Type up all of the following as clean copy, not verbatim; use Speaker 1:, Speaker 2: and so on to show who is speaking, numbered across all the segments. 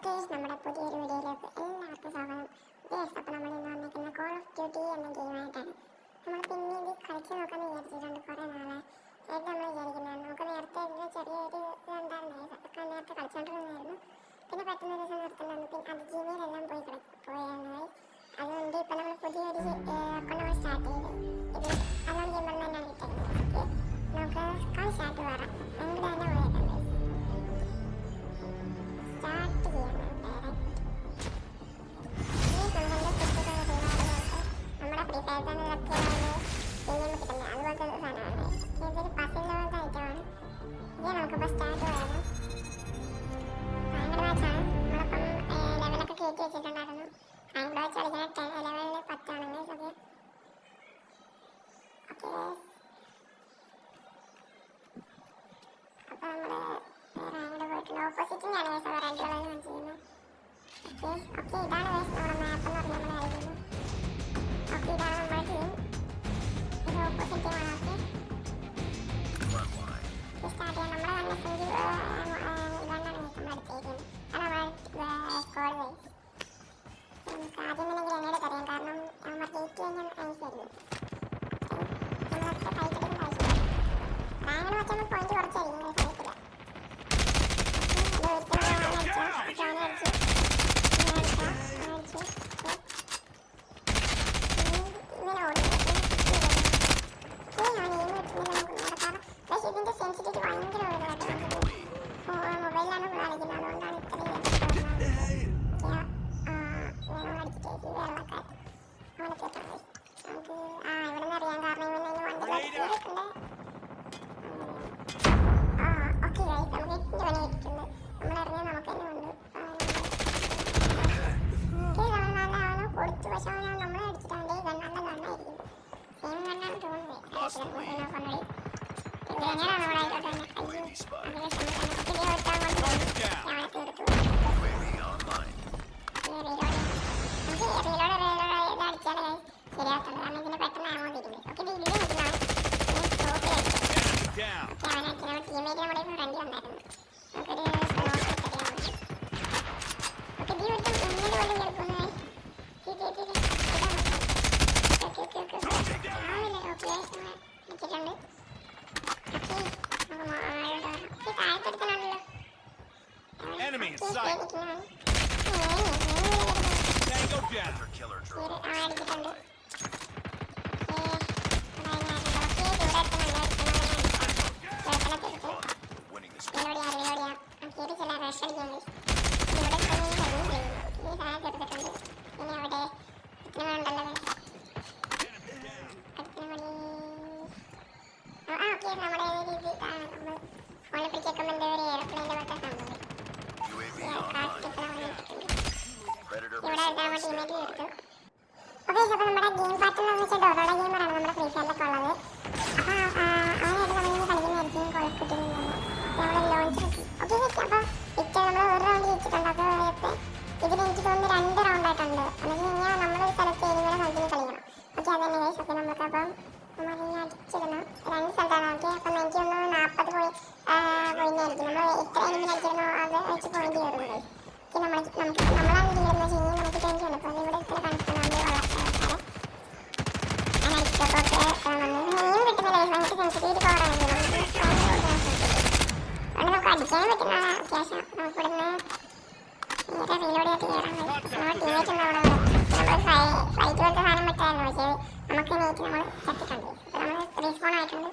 Speaker 1: Okay, നമ്മുടെ പുതിയൊരു വീഡിയോയിലേക്ക് എല്ലാവർക്കും സ്വാഗതം. അപ്പോൾ നമ്മൾ ഇന്ന് വന്നിരിക്കുന്ന കോൾ ഓഫ് ഡ്യൂട്ടി എന്ന ഗെയിമായിട്ടാണ്. നമ്മൾ പിന്നെ ഇത് കളിച്ച് നോക്കാമെന്ന് വിചാരിച്ചിട്ടുണ്ട് കുറേ നാളായി. ആയിട്ട് നമ്മൾ വിചാരിക്കുന്നതാണ്. നമുക്ക് നേരത്തെ ഇതിന് ചെറിയൊരു ഇതുണ്ടായിരുന്നു, അതൊക്കെ നേരത്തെ കളിച്ചുകൊണ്ടിരുന്നായിരുന്നു. പിന്നെ പെട്ടെന്ന് ഒരു ദിവസം നിർത്തുന്നുണ്ട്. പിന്നെ അത് ജിമെയിലെല്ലാം പോയായിരുന്നു. അതുകൊണ്ട് ഇപ്പം നമ്മൾ പുതിയൊരു അക്കൗണ്ട് നമ്മൾ സ്റ്റാർട്ട് ചെയ്ത് ഇത് അലോൺ ഗെയിമർ തന്നെയാണ് കിട്ടുന്നത്. ഓക്കെ, നമുക്ക് കളി സ്റ്റാർട്ട് വരാം. അങ്ങോട്ട് തന്നെ പോയേക്കാം. സ്റ്റാർട്ട് ചെയ്യാം. നമ്മുടെ ഫ്രീ ഫയർ ചാനലൊക്കെ ചെയ്യാൻ പറ്റുന്നത് അതുപോലത്തെ സാധനമാണ്. ഇതൊരു പസിൽ പോലത്തെ ഐറ്റമാണ്. ഇത് നമുക്കിപ്പോൾ സ്റ്റാർട്ട് ചെയ്യാം. ഭയങ്കര മാച്ചാണ്. നമ്മളിപ്പം ലെവലൊക്കെ കയറ്റി വെച്ചിട്ടുണ്ടായിരുന്നു. ഭയങ്കര വെച്ച് കളിക്കുന്ന ലെവലിൽ 10 ആണെങ്കിൽ ഓക്കെ ഓക്കെ അപ്പോൾ നമ്മൾ റാങ്ക് പോയിട്ടുണ്ട്. ഓപ്പോസിറ്റിൻ്റെയാണ് കേസ് റെഡ് കളറിൽ കാണിച്ചിരുന്നത്. ഓക്കെ ഓക്കെ ഇതാണ് കേസ് നമ്മുടെ മാപ്പ് എന്ന് പറഞ്ഞാൽ നമ്മൾ കളിക്കുന്നത്. ഓക്കെ ഇതാണ് നമ്മുടെ ടീം. ഇത് ഓപ്പോസിറ്റ് ടീമാണ്. ഓക്കെ സ്റ്റാർട്ട് ചെയ്യാം. നമ്മുടെ തന്നെ സിംഗിൾ ഇതാണ് നമ്മൾ എടുത്തിരിക്കുന്നത്. അതാണ് നമ്മുടെ സ്കോഡ് വൈസ്. നമുക്ക് ആദ്യം തന്നെ ഗ്രനേഡ് തരാം, കാരണം നമ്മൾ ജയിച്ച് കഴിഞ്ഞാൽ ഐസായിരുന്നു. നമ്മളൊക്കെ ഫൈറ്റ് എടുക്കുന്ന ആവശ്യമില്ല. റാങ്കിന് വെച്ചാൽ നമ്മൾ പോയിന്റ് കുറച്ചായിരിക്കും സമയത്തില്ല. ഇതിന്റെ സെൻസിറ്റിവിറ്റി ഭയങ്കര മൊബൈലിലാണ് കാണിക്കുന്നത്. അതുകൊണ്ടാണ് ഇത്രയും വെള്ളക്കാർ അവനൊക്കെ നമുക്ക് ഇവിടെ നിന്ന് അറിയാൻ കാരണം ഇവന് വണ്ടിയിട്ടുണ്ട്. ഓക്കെ നമുക്ക് 8 പണി കിട്ടിയിട്ടുണ്ട്. നമ്മളിറങ്ങിയാൽ നമുക്ക് തന്നെ ഉണ്ട്. അവന് കൊടുത്തു, പക്ഷെ അവൻ നമ്മളെ അടിച്ചിട്ടാണ് നല്ല ഗണ്ണായിരിക്കുന്നത്. സെയിം ഗണ്ണാണ് തോന്നുന്നത്. കൊണ്ടടി ഗ്രനേഡാണ് അവിടെ ആയിക്കോട്ടെ തന്നെ. ശരിയാക്കുന്നത് കാരണം ഇതിന് പെട്ടെന്ന് ആമോ തിരിക്കുന്നത്. ഓക്കെ ഇത് ഇല്ല നിൽക്കുന്നതാണ്. ടീമേറ്റ് നമ്മുടെ ഫ്രണ്ട് വന്നായിരുന്നു. നമുക്കൊരു ഓക്കെ ദീ ഒട്ടും മുന്നിൽ പോലും കേൾക്കുന്നത്. വെച്ചിട്ടുണ്ട്. ഓക്കെ താഴത്തെടുക്കണമല്ലോ. അടിച്ചിട്ടുണ്ട്. അപ്പോൾ നമ്മുടെ ഗെയിം പാർട്ട്ണർ എന്ന് വെച്ചാൽ ഡോറോള ഗെയിമറാണ് നമ്മുടെ ഫ്രീ ഫയറിലൊക്കെ ഉള്ളത്. അപ്പോൾ അവനായിട്ട് നമ്മളിങ്ങനെ കളിക്കുന്നതായിരിക്കും കോൾ ഓഫ് ഡ്യൂട്ടി നമ്മൾ ലോഞ്ച് ഓക്കെ. അപ്പോൾ പിക്ചർ നമ്മൾ ഒരു റൗണ്ട് ജയിച്ചിട്ടുണ്ട്. അപ്പോൾ ഇതിൽ എനിക്ക് തോന്നുന്നു 2 റൗണ്ടായിട്ടുണ്ട്. എന്ന് വെച്ച് കഴിഞ്ഞാൽ നമ്മളൊരു സ്ഥലത്ത് എനിമിയുടെ സ്ഥലത്തിന് കളിക്കണം. ഓക്കെ അതന്നെ ഗൈസ്. ഓക്കെ നമുക്കപ്പം നമ്മളിങ്ങനെ അടിച്ചിടണം. 2 സ്ഥലത്താണ്. ഓക്കെ അപ്പം എനിക്ക് തോന്നുന്നു 40 പോയിന്റ് ആയിരിക്കും. നമ്മൾ എത്ര എനിമിനെ അടിച്ചിരുന്നോ അത് വെച്ച് പോയിന്റ് കയറും ഗൈസ്. ഓക്കെ നമ്മളാണ് തീരുന്നത് വെച്ച് കഴിഞ്ഞാൽ നമുക്ക് ടെൻഷൻ. അപ്പോൾ അതിവിടെ ഇത്ര കണക്കുന്നുണ്ട്. സെൻസിറ്റിവിറ്റി പവറാണെങ്കിൽ അതുകൊണ്ട് നമുക്ക് അടിക്കാനും പറ്റുന്ന അത്യാവശ്യം. നമുക്ക് ഇവിടുന്ന് നേരെ റീലോഡ് ചെയ്തിട്ട് കയറാൻ കഴിയും. നമ്മൾ ടീമേറ്റ് ഉണ്ട് അവിടെ. നമ്മൾ ഫ്ലൈറ്റ് പോലത്തെ സാധനം പറ്റായിരുന്നു, പക്ഷേ നമുക്ക് നേരിട്ട് നമ്മൾ ചത്തിട്ടുണ്ട്. അപ്പോൾ നമ്മൾ റീസ്പോൺ ആയിട്ടുണ്ട്.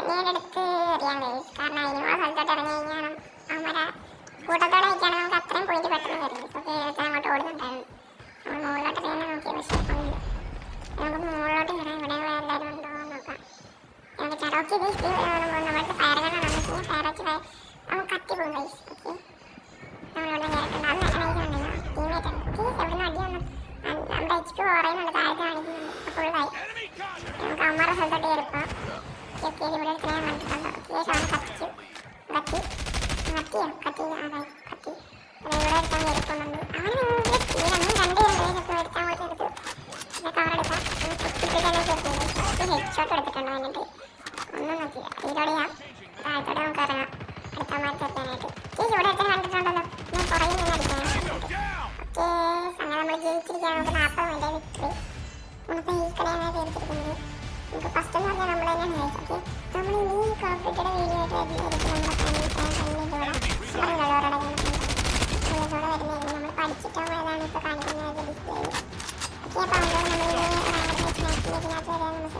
Speaker 1: ഗ്രനേഡ് എടുത്ത് എറിയാൻ കഴിയും, കാരണം അതിനുള്ള സ്ഥലത്തോട്ട് ഇറങ്ങി കഴിഞ്ഞാൽ അവന്മാരെ കൂട്ടത്തോടെ വയ്ക്കുകയാണെങ്കിൽ നമുക്ക് അത്രയും പോയിന്റ് പെട്ടെന്ന് കയറും. ഓക്കെ അങ്ങോട്ട് ഓടുന്നുണ്ടായിരുന്നു. നമ്മൾ മുകളിലോട്ട് കയറാൻ നോക്കിയ പക്ഷേ ഒന്നുമില്ല. നമുക്ക് മുകളിലോട്ട് കയറാൻ ഇവിടെ എല്ലാവരും ഉണ്ടോ എന്ന് നോക്കാം. ഓക്കെ ഇത് നമ്മൾക്ക് ഫയർ ഗണ്ണാണ്. ഫയർ വെച്ച് നമുക്ക് കത്തി പോകും ഗൈസ്. ഓക്കെ നമ്മളിവിടെ കയറിയിട്ടുണ്ട്. അത് നല്ല നൈസുണ്ടെങ്കിൽ ടീമേറ്റ് ഉണ്ട്. ഓക്കെ എവിടെ നിന്ന് അടി വന്നു നമ്മുടെ HP കുറയുന്നുണ്ട്, താഴത്ത് കാണിക്കുന്നുണ്ട്. ഫുള്ളായി നമുക്ക് അമ്മമാരുടെ സ്ഥലത്തോട്ട് കയറിപ്പോൾ. ഓക്കെ ഇവിടെ എടുത്ത് ഞാൻ കണ്ടിട്ടുണ്ട്. ഓക്കെ അവൻ കത്തിച്ചു. കത്തിയോ അതായി കത്തി ഇവിടെ എടുത്താൽ കയറിപ്പോകുന്നുണ്ട്. അവന് സ്പീഡൊന്നും 2 എടുത്താൽ എടുത്തു. കവർ എടുക്കാം. ഹെഡ് ഷോട്ട് എടുത്തിട്ടുണ്ടോ എന്നിട്ട് ഒന്നും നോക്കില്ല. ഇതിലൂടെ താഴത്തോടെ നമുക്ക് ഇറങ്ങാം അടുത്ത മാറ്റി എത്താനായിട്ട്. ചേച്ചി ഇവിടെ എത്ര കണ്ടിട്ടുണ്ടല്ലോ. ഞാൻ കുറേ നമുക്ക് ഫസ്റ്റ് എന്ന് പറഞ്ഞാൽ നമ്മൾ തന്നെയാണ് ഗൈസ്. ഓക്കെ, നമ്മൾ ഇനി കോൺക്രീറ്റഡ് വീഡിയോ ആയിട്ട് വരുന്നതായിരിക്കും. നമ്മുടെ പറഞ്ഞിട്ടുള്ളവരോടെ വരുന്നതായിരിക്കും. നമ്മൾ പഠിച്ചിട്ടോ ഏതാണ് ഇപ്പോൾ കാണിക്കുന്നത് ഡിസ്പ്ലേയിൽ. ഓക്കെ, അപ്പോൾ അതുകൊണ്ട് നമ്മൾ ഇനി മാക്സിമേറ്റിനകത്ത് വരാൻ നമ്മൾ